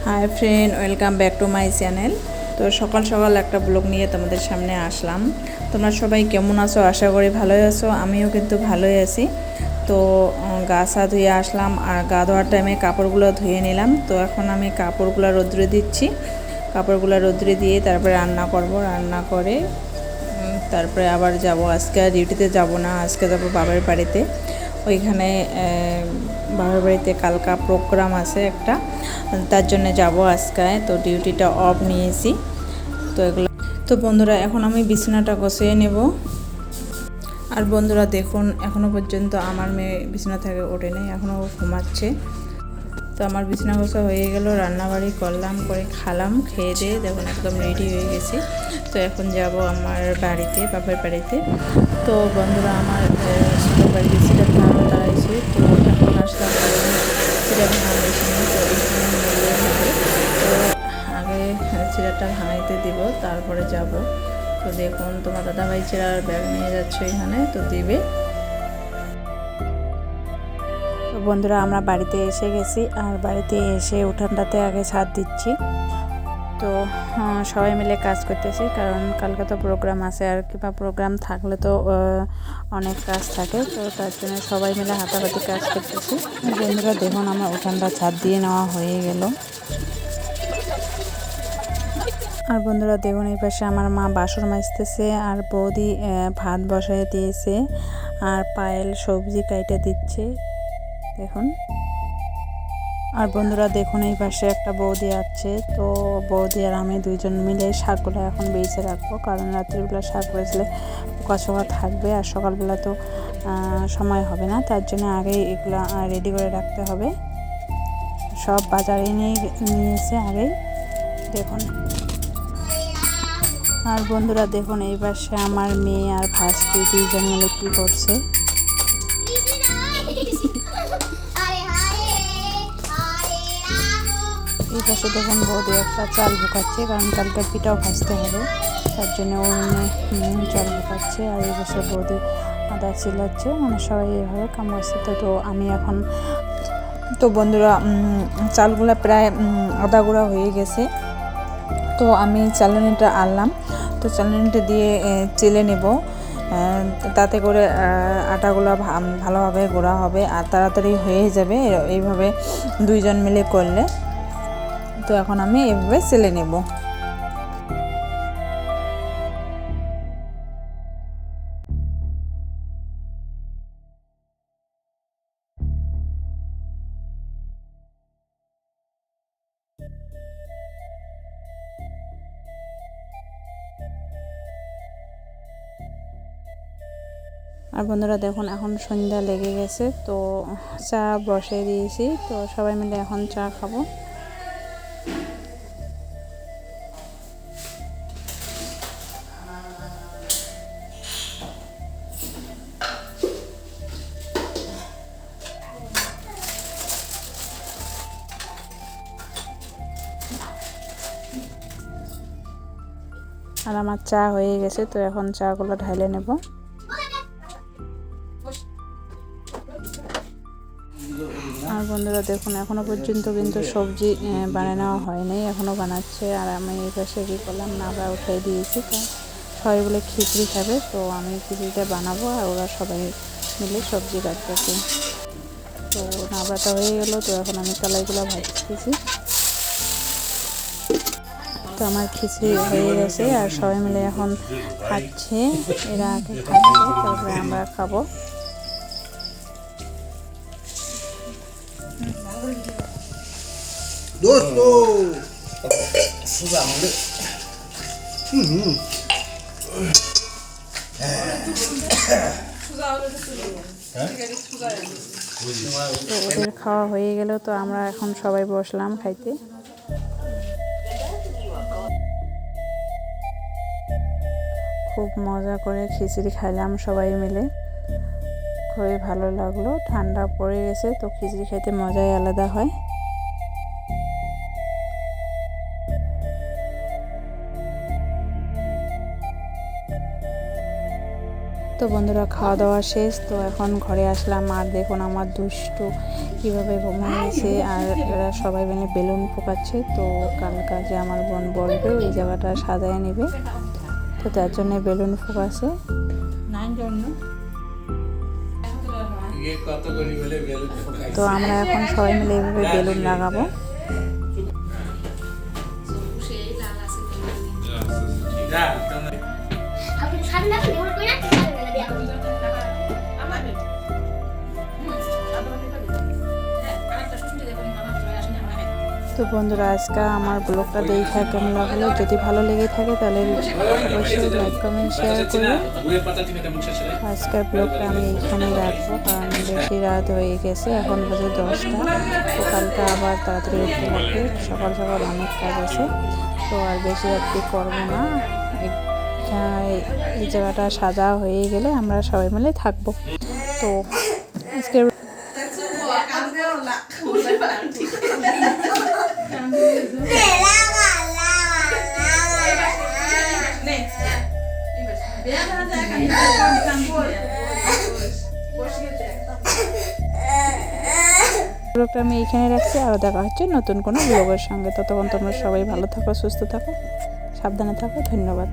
Hi friend, welcome back to my channel. তো সকাল সকাল একটা ব্লগ নিয়ে তোমাদের সামনে আসলাম। তোমরা সবাই কেমন আছো? আশা করি ভালোই আছো। আমিও কিন্তু ভালোই আছি। তো গা সা ধুয়ে আসলাম, আর গা ধোয়ার টাইমে কাপড়গুলো ধুয়ে নিলাম। তো এখন আমি কাপড়গুলো রোদ্রে দিচ্ছি। কাপড়গুলো রোদ্রে দিয়ে তারপরে রান্না করব। রান্না করে তারপরে আবার যাব। আজকে ডিউটিতে যাব না, আজকে যাব বাবার বাড়িতে। ওইখানে বাবার বাড়িতে কালকা প্রোগ্রাম আছে একটা, তার জন্য যাব আজকে। তো ডিউটিটা অফ নিয়েছি। তো এগুলো তো বন্ধুরা, এখন আমি বিছানাটা গুছিয়ে নেব। আর বন্ধুরা দেখুন, এখনও পর্যন্ত আমার মেয়ে বিছানা থেকে ওঠে নেই, এখনও ঘুমাচ্ছে। তো আমার বিছানা গোছা হয়ে গেল, রান্নাবাড়ি করলাম, করে খালাম, খেয়ে দিয়ে দেখুন একদম রেডি হয়ে গেছি। তো এখন যাব আমার বাড়িতে, বাবার বাড়িতে। তো বন্ধুরা, আমার বাবার বাড়িতে সিটার ভাঙানো দাঁড়াইছি। তো এখন আসলাম সিটার ভাঙা মেশিনে। তো এখানে নিলে হবে। তো আগে সিটারটা ভাঙাইতে দিব, তারপরে যাব। তো দেখুন, তোমার দাদাভাই চিরার ব্যাগ নিয়ে যাচ্ছে এখানে, তো দিবে। তো বন্ধুরা, আমরা বাড়িতে এসে গেছি, আর বাড়িতে এসে উঠানটাতে আগে ছাদ দিচ্ছি। তো সবাই মিলে কাজ করতেছি, কারণ কালকে তো প্রোগ্রাম আছে, আর কিংবা প্রোগ্রাম থাকলে তো অনেক কাজ থাকে। তো তার জন্য সবাই মিলে হাতাহাতি কাজ করতেছি। বন্ধুরা দেখুন, আমার উঠানটা ছাদ দিয়ে নেওয়া হয়ে গেল। আর বন্ধুরা দেখুন, এই পাশে আমার মা বাসন মাজতেছে, আর বৌদি ভাত বসায় দিয়েছে, আর পায়েল সবজি কাইটে দিচ্ছে দেখুন। আর বন্ধুরা দেখুন, এই পাশে একটা বৌদি আছে। তো বৌদি আর আমি দুইজন মিলে শাকগুলো এখন বেছে রাখবো, কারণ রাত্রিবেলা শাক বেচলে পোকা ছোকা থাকবে, আর সকালবেলা তো সময় হবে না। তার জন্য আগেই এগুলো রেডি করে রাখতে হবে। সব বাজারে নিয়েছে আগেই দেখুন। আর বন্ধুরা দেখুন, এই পাশে আমার মেয়ে আর ভাস্তি দুইজন মিলে কী করছে। এই পাশে দেখুন, বৌদি একটা চাল ঢুকাচ্ছে, কারণ কালকে পিঠাও ভাজতে হবে, তার জন্য উনুনে চাল ঢুকাচ্ছে। আর এই পাশে বৌদি আদা চিলাচ্ছে, মানে সবাই এইভাবে কাম করছে। তো আমি এখন, তো বন্ধুরা, চালগুলো প্রায় আদা গুঁড়া হয়ে গেছে। তো আমি চালনিটা আনলাম, তো চালনিটা দিয়ে চেলে নেব, তাতে করে আটাগুলো ভালোভাবে গুঁড়া হবে আর তাড়াতাড়ি হয়ে যাবে এইভাবে দুইজন মিলে করলে। তো এখন আমি এভাবে চেলে নেব। আর বন্ধুরা দেখুন, এখন সন্ধ্যা লেগে গেছে। তো চা বসিয়ে দিয়েছি, তো সবাই মিলে এখন চা খাবো। আর আমার চা হয়ে গেছে, তো এখন চাগুলো ঢাইলে নেব। আর বন্ধুরা দেখুন, এখনও পর্যন্ত কিন্তু সবজি বানিয়ে নেওয়া হয়নি, এখনও বানাচ্ছে। আর আমি এই পাশে কী করলাম, নাড়া উঠাই দিয়েছি। তো সবাই বলে খিচুড়ি খাবে, তো আমি খিচুড়িটা বানাবো, আর ওরা সবাই মিলে সবজি কাটতেছে। তো নাড়াটা হয়ে গেল, তো এখন আমি কলাইগুলো ভাজতেছি। তো আমার খিচুড়ি হয়ে গেছে, আর সবাই মিলে এখন খাচ্ছে। এরা আগে খাচ্ছে, তারপরে আমরা খাবো। তো ওদের খাওয়া হয়ে গেল, তো আমরা এখন সবাই বসলাম খাইতে। খুব মজা করে খিচুড়ি খাইলাম সবাই মিলে, খুবই ভালো লাগলো। ঠান্ডা পড়ে গেছে, তো খিচুড়ি খাইতে মজাই আলাদা হয়। তো তো বন্ধুরা খাওয়া দাওয়া শেষ, তো এখন ঘরে আসলাম। আর দেখুন আমার দুষ্টু কীভাবে ঘুমিয়েছে, আর এরা সবাই মিলে বেলুন ফোকাচ্ছে। তো কাল কাজে আমার বোন বলবে এই জায়গাটা সাজায় নেবে, তো তার জন্য বেলুন ফোকাছে। তো আমরা এখন সবাই মিলে এইভাবে বেলুন লাগাবো। তো বন্ধুরা আজকে আমার ব্লগটা দেখা কেমন লাগলো, যদি ভালো লেগে থাকে তাহলে অবশ্যই লাইক কমেন্ট শেয়ার করবেন। আজকের ব্লগটা আমি এইখানেই রাখবো, কারণ বেশি রাত হয়ে গেছে, এখন বাজে 10টা। তো কালকে আবার তাড়াতাড়ি উঠতে লাগবে, সকাল সকাল অনেক কাজ আছে, তো আর বেশি রাত্রি করবো না। এই জায়গাটা সাজা হয়ে গেলে আমরা সবাই মিলে থাকবো। তো আজকে ব্লগটা আমি এইখানে রাখছি, আরও দেখা হচ্ছে নতুন কোনো ব্লগের সঙ্গে। ততক্ষণ তোমরা সবাই ভালো থাকো, সুস্থ থাকো, সাবধানে থাকো। ধন্যবাদ।